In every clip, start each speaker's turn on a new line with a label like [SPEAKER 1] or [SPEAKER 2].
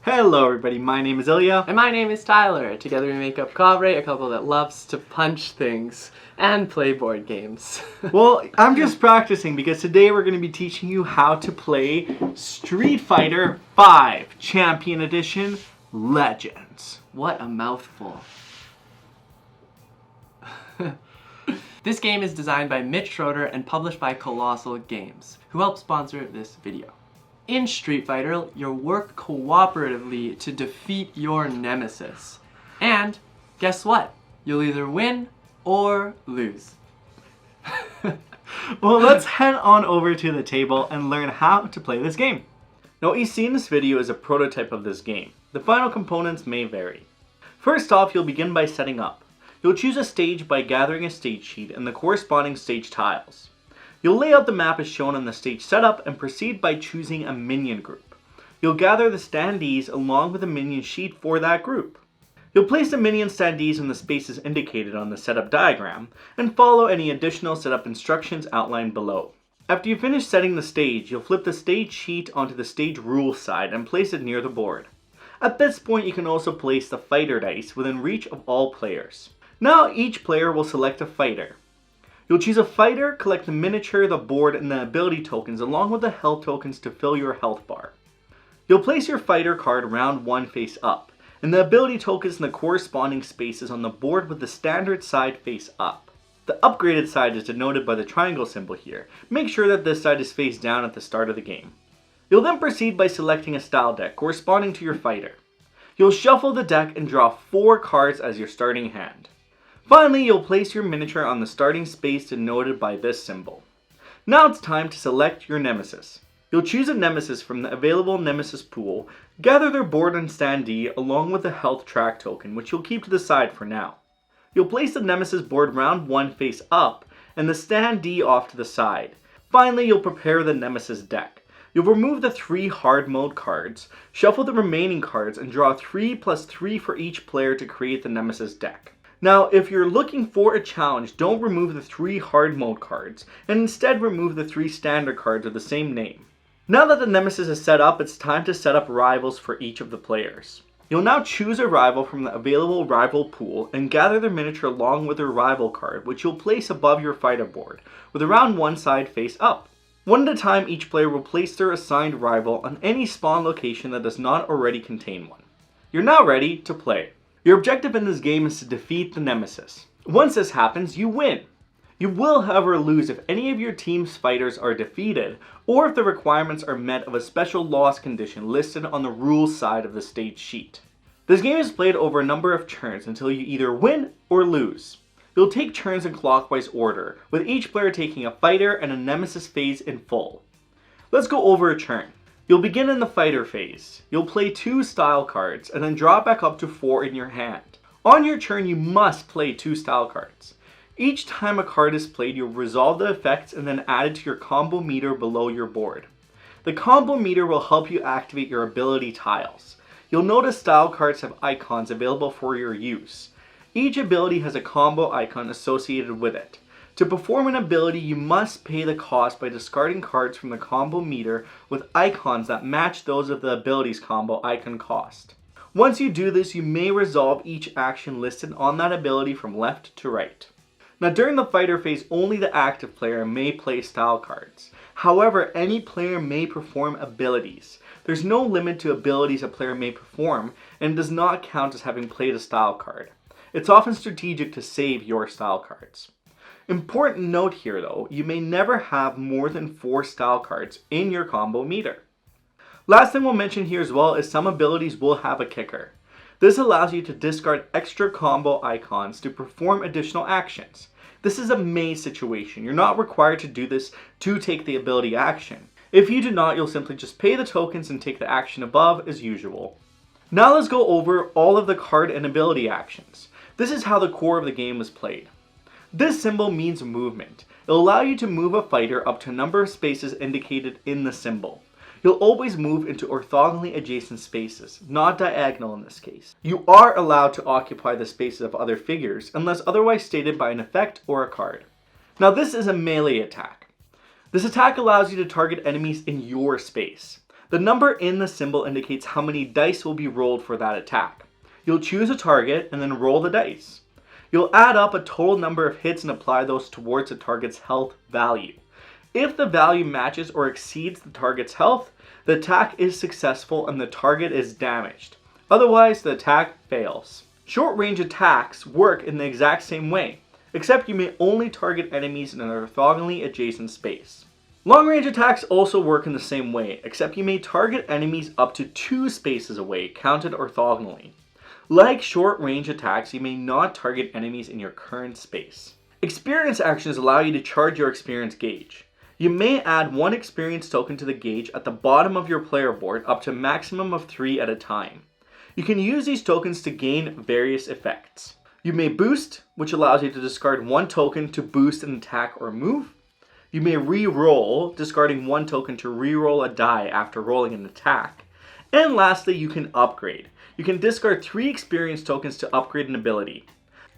[SPEAKER 1] Hello everybody, my name is Ilya.
[SPEAKER 2] And my name is Tyler. Together we make up Kovray, a couple that loves to punch things and play board games.
[SPEAKER 1] Well, I'm just practicing because today we're going to be teaching you how to play Street Fighter V Champion Edition Legends.
[SPEAKER 2] What a mouthful. This game is designed by Mitch Schroeder and published by Colossal Games, who helped sponsor this video. In Street Fighter, you'll work cooperatively to defeat your nemesis. And guess what? You'll either win or lose.
[SPEAKER 1] Well, let's head on over to the table and learn how to play this game. Now, what you see in this video is a prototype of this game. The final components may vary. First off, you'll begin by setting up. You'll choose a stage by gathering a stage sheet and the corresponding stage tiles. You'll lay out the map as shown on the stage setup and proceed by choosing a minion group. You'll gather the standees along with a minion sheet for that group. You'll place the minion standees in the spaces indicated on the setup diagram and follow any additional setup instructions outlined below. After you finish setting the stage, you'll flip the stage sheet onto the stage rules side and place it near the board. At this point, you can also place the fighter dice within reach of all players. Now each player will select a fighter. You'll choose a fighter, collect the miniature, the board, and the ability tokens along with the health tokens to fill your health bar. You'll place your fighter card round one face up, and the ability tokens in the corresponding spaces on the board with the standard side face up. The upgraded side is denoted by the triangle symbol here. Make sure that this side is face down at the start of the game. You'll then proceed by selecting a style deck corresponding to your fighter. You'll shuffle the deck and draw 4 cards as your starting hand. Finally, you'll place your miniature on the starting space denoted by this symbol. Now it's time to select your nemesis. You'll choose a nemesis from the available nemesis pool, gather their board and standee along with the health track token, which you'll keep to the side for now. You'll place the nemesis board round one face up and the standee off to the side. Finally, you'll prepare the nemesis deck. You'll remove the 3 hard mode cards, shuffle the remaining cards, and draw 3 + 3 for each player to create the nemesis deck. Now, if you're looking for a challenge, don't remove the 3 hard mode cards, and instead remove the 3 standard cards of the same name. Now that the nemesis is set up, it's time to set up rivals for each of the players. You'll now choose a rival from the available rival pool and gather their miniature along with their rival card, which you'll place above your fighter board, with around one side face up. One at a time, each player will place their assigned rival on any spawn location that does not already contain one. You're now ready to play. Your objective in this game is to defeat the nemesis. Once this happens, you win. You will, however, lose if any of your team's fighters are defeated, or if the requirements are met of a special loss condition listed on the rules side of the stage sheet. This game is played over a number of turns until you either win or lose. You'll take turns in clockwise order, with each player taking a fighter and a Nemesis phase in full. Let's go over a turn. You'll begin in the fighter phase. You'll play 2 style cards and then draw back up to 4 in your hand. On your turn, you must play 2 style cards. Each time a card is played, you'll resolve the effects and then add it to your combo meter below your board. The combo meter will help you activate your ability tiles. You'll notice style cards have icons available for your use. Each ability has a combo icon associated with it. To perform an ability, you must pay the cost by discarding cards from the combo meter with icons that match those of the ability's combo icon cost. Once you do this, you may resolve each action listed on that ability from left to right. Now, during the fighter phase, only the active player may play style cards. However, any player may perform abilities. There's no limit to abilities a player may perform, and it does not count as having played a style card. It's often strategic to save your style cards. Important note here though, you may never have more than 4 style cards in your combo meter. Last thing we'll mention here as well is some abilities will have a kicker. This allows you to discard extra combo icons to perform additional actions. This is a maze situation. You're not required to do this to take the ability action. If you do not, you'll simply just pay the tokens and take the action above as usual. Now let's go over all of the card and ability actions. This is how the core of the game is played. This symbol means movement. It'll allow you to move a fighter up to a number of spaces indicated in the symbol. You'll always move into orthogonally adjacent spaces, not diagonal in this case. You are allowed to occupy the spaces of other figures unless otherwise stated by an effect or a card. Now this is a melee attack. This attack allows you to target enemies in your space. The number in the symbol indicates how many dice will be rolled for that attack. You'll choose a target and then roll the dice. You'll add up a total number of hits and apply those towards the target's health value. If the value matches or exceeds the target's health, the attack is successful and the target is damaged. Otherwise, the attack fails. Short-range attacks work in the exact same way, except you may only target enemies in an orthogonally adjacent space. Long-range attacks also work in the same way, except you may target enemies up to 2 spaces away, counted orthogonally. Like short-range attacks, you may not target enemies in your current space. Experience actions allow you to charge your experience gauge. You may add 1 experience token to the gauge at the bottom of your player board up to a maximum of 3 at a time. You can use these tokens to gain various effects. You may boost, which allows you to discard 1 token to boost an attack or move. You may re-roll, discarding 1 token to re-roll a die after rolling an attack. And lastly, you can upgrade. You can discard 3 experience tokens to upgrade an ability.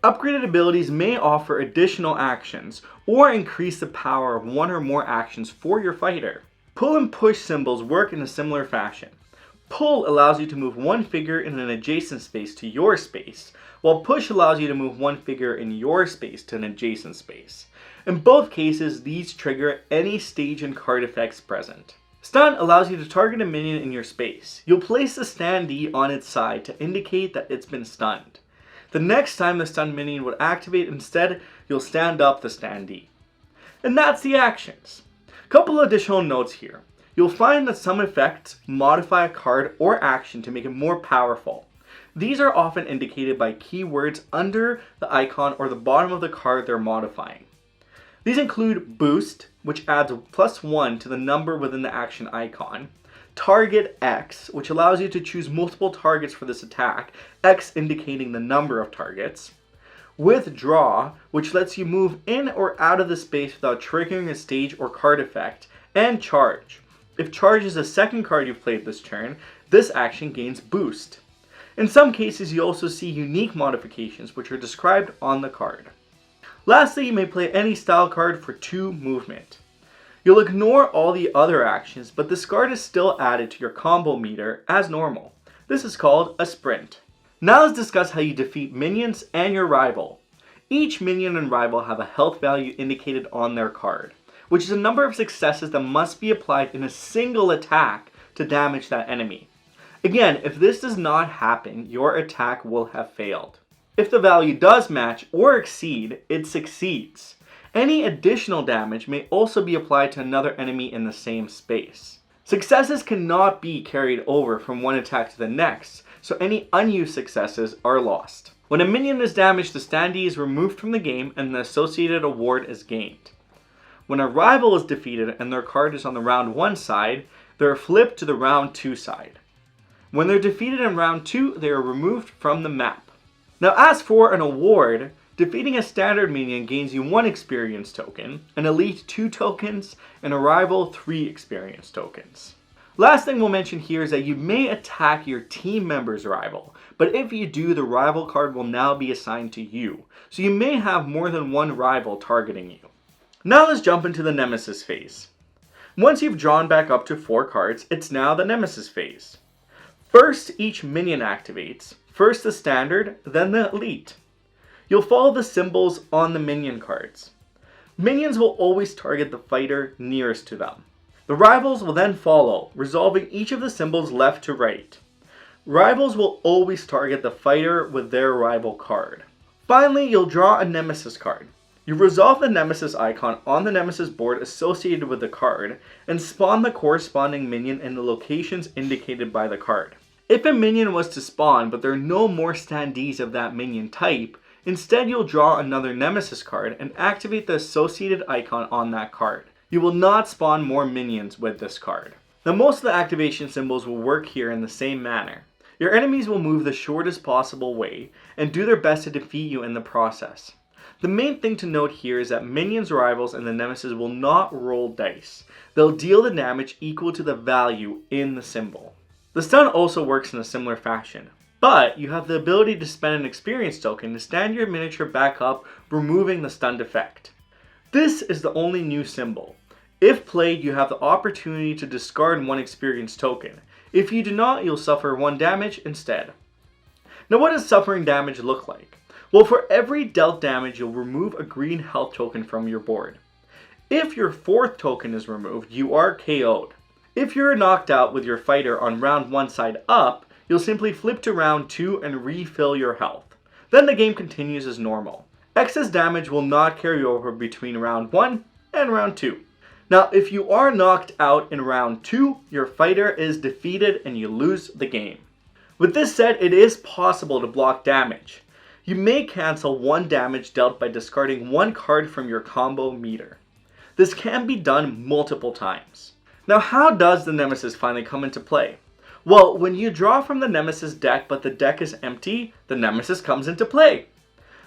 [SPEAKER 1] Upgraded abilities may offer additional actions or increase the power of 1 or more actions for your fighter. Pull and push symbols work in a similar fashion. Pull allows you to move 1 figure in an adjacent space to your space, while push allows you to move 1 figure in your space to an adjacent space. In both cases, these trigger any stage and card effects present. Stun allows you to target a minion in your space. You'll place the standee on its side to indicate that it's been stunned. The next time the stunned minion would activate, instead, you'll stand up the standee. And that's the actions. Couple additional notes here. You'll find that some effects modify a card or action to make it more powerful. These are often indicated by keywords under the icon or the bottom of the card they're modifying. These include Boost, which adds +1 to the number within the action icon, Target X, which allows you to choose multiple targets for this attack, X indicating the number of targets, Withdraw, which lets you move in or out of the space without triggering a stage or card effect, and Charge. If Charge is the second card you've played this turn, this action gains Boost. In some cases, you also see unique modifications, which are described on the card. Lastly, you may play any style card for 2 movement. You'll ignore all the other actions, but this card is still added to your combo meter as normal. This is called a sprint. Now let's discuss how you defeat minions and your rival. Each minion and rival have a health value indicated on their card, which is a number of successes that must be applied in a single attack to damage that enemy. Again, if this does not happen, your attack will have failed. If the value does match or exceed, it succeeds. Any additional damage may also be applied to another enemy in the same space. Successes cannot be carried over from one attack to the next, so any unused successes are lost. When a minion is damaged, the standee is removed from the game and the associated award is gained. When a rival is defeated and their card is on the round 1 side, they are flipped to the round 2 side. When they're defeated in round 2, they are removed from the map. Now as for an award, defeating a standard minion gains you 1 experience token, an elite 2 tokens, and a rival 3 experience tokens. Last thing we'll mention here is that you may attack your team member's rival, but if you do, the rival card will now be assigned to you, so you may have more than 1 rival targeting you. Now let's jump into the Nemesis Phase. Once you've drawn back up to 4 cards, it's now the Nemesis Phase. First, each minion activates. First the standard, then the elite. You'll follow the symbols on the minion cards. Minions will always target the fighter nearest to them. The rivals will then follow, resolving each of the symbols left to right. Rivals will always target the fighter with their rival card. Finally, you'll draw a Nemesis card. You resolve the Nemesis icon on the Nemesis board associated with the card, and spawn the corresponding minion in the locations indicated by the card. If a minion was to spawn but there are no more standees of that minion type, instead you'll draw another Nemesis card and activate the associated icon on that card. You will not spawn more minions with this card. Now most of the activation symbols will work here in the same manner. Your enemies will move the shortest possible way and do their best to defeat you in the process. The main thing to note here is that minions, rivals, and the Nemesis will not roll dice. They'll deal the damage equal to the value in the symbol. The stun also works in a similar fashion, but you have the ability to spend an experience token to stand your miniature back up, removing the stunned effect. This is the only new symbol. If played, you have the opportunity to discard one experience token. If you do not, you'll suffer 1 damage instead. Now what does suffering damage look like? Well, for every dealt damage, you'll remove a green health token from your board. If your 4th token is removed, you are KO'd. If you're knocked out with your fighter on round 1 side up, you'll simply flip to round 2 and refill your health. Then the game continues as normal. Excess damage will not carry over between round 1 and round 2. Now, if you are knocked out in round 2, your fighter is defeated and you lose the game. With this said, it is possible to block damage. You may cancel 1 damage dealt by discarding 1 card from your combo meter. This can be done multiple times. Now, how does the Nemesis finally come into play? Well, when you draw from the Nemesis deck but the deck is empty, the Nemesis comes into play.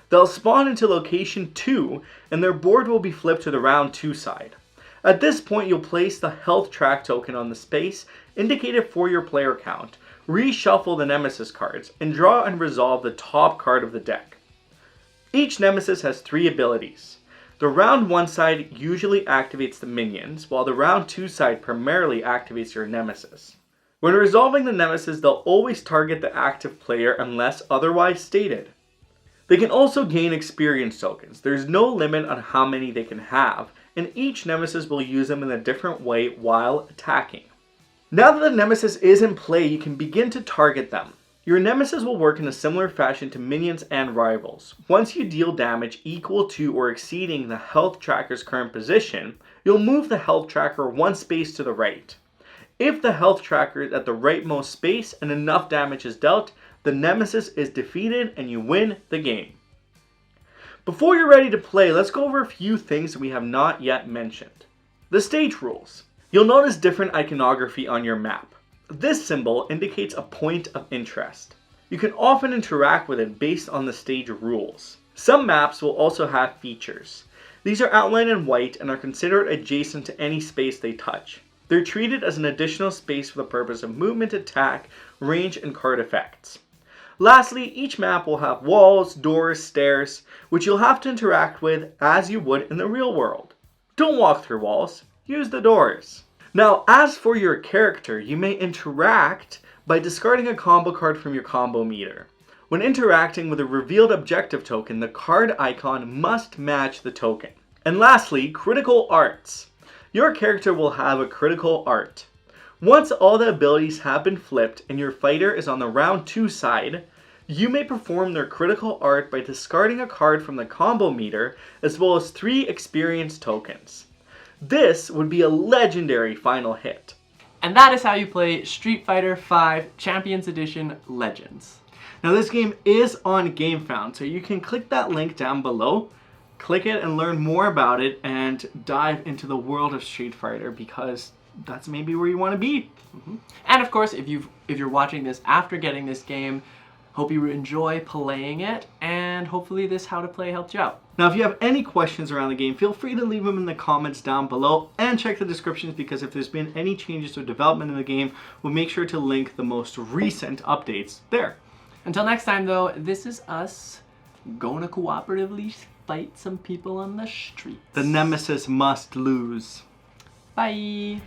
[SPEAKER 1] They'll spawn into location 2 and their board will be flipped to the round 2 side. At this point, you'll place the health track token on the space indicated for your player count, reshuffle the Nemesis cards, and draw and resolve the top card of the deck. Each Nemesis has 3 abilities. The round 1 side usually activates the minions, while the round 2 side primarily activates your Nemesis. When resolving the Nemesis, they'll always target the active player unless otherwise stated. They can also gain experience tokens. There's no limit on how many they can have, and each Nemesis will use them in a different way while attacking. Now that the Nemesis is in play, you can begin to target them. Your Nemesis will work in a similar fashion to minions and rivals. Once you deal damage equal to or exceeding the health tracker's current position, you'll move the health tracker 1 space to the right. If the health tracker is at the rightmost space and enough damage is dealt, the Nemesis is defeated and you win the game. Before you're ready to play, let's go over a few things that we have not yet mentioned. The stage rules. You'll notice different iconography on your map. This symbol indicates a point of interest. You can often interact with it based on the stage rules. Some maps will also have features. These are outlined in white and are considered adjacent to any space they touch. They're treated as an additional space for the purpose of movement, attack, range, and card effects. Lastly, each map will have walls, doors, stairs, which you'll have to interact with as you would in the real world. Don't walk through walls, use the doors. Now, as for your character, you may interact by discarding a combo card from your combo meter. When interacting with a revealed objective token, the card icon must match the token. And lastly, critical arts. Your character will have a critical art. Once all the abilities have been flipped and your fighter is on the round 2 side, you may perform their critical art by discarding a card from the combo meter as well as 3 experience tokens. This would be a legendary final hit.
[SPEAKER 2] And that is how you play Street Fighter V Champions Edition Legends.
[SPEAKER 1] Now this game is on GameFound, so you can click that link down below, click it and learn more about it and dive into the world of Street Fighter because that's maybe where you want to be.
[SPEAKER 2] And of course, if you're watching this after getting this game, hope you enjoy playing it, and hopefully this how to play helped you out.
[SPEAKER 1] Now if you have any questions around the game, feel free to leave them in the comments down below and check the descriptions because if there's been any changes or development in the game, we'll make sure to link the most recent updates there.
[SPEAKER 2] Until next time though, this is us going to cooperatively fight some people on the streets.
[SPEAKER 1] The Nemesis must lose.
[SPEAKER 2] Bye!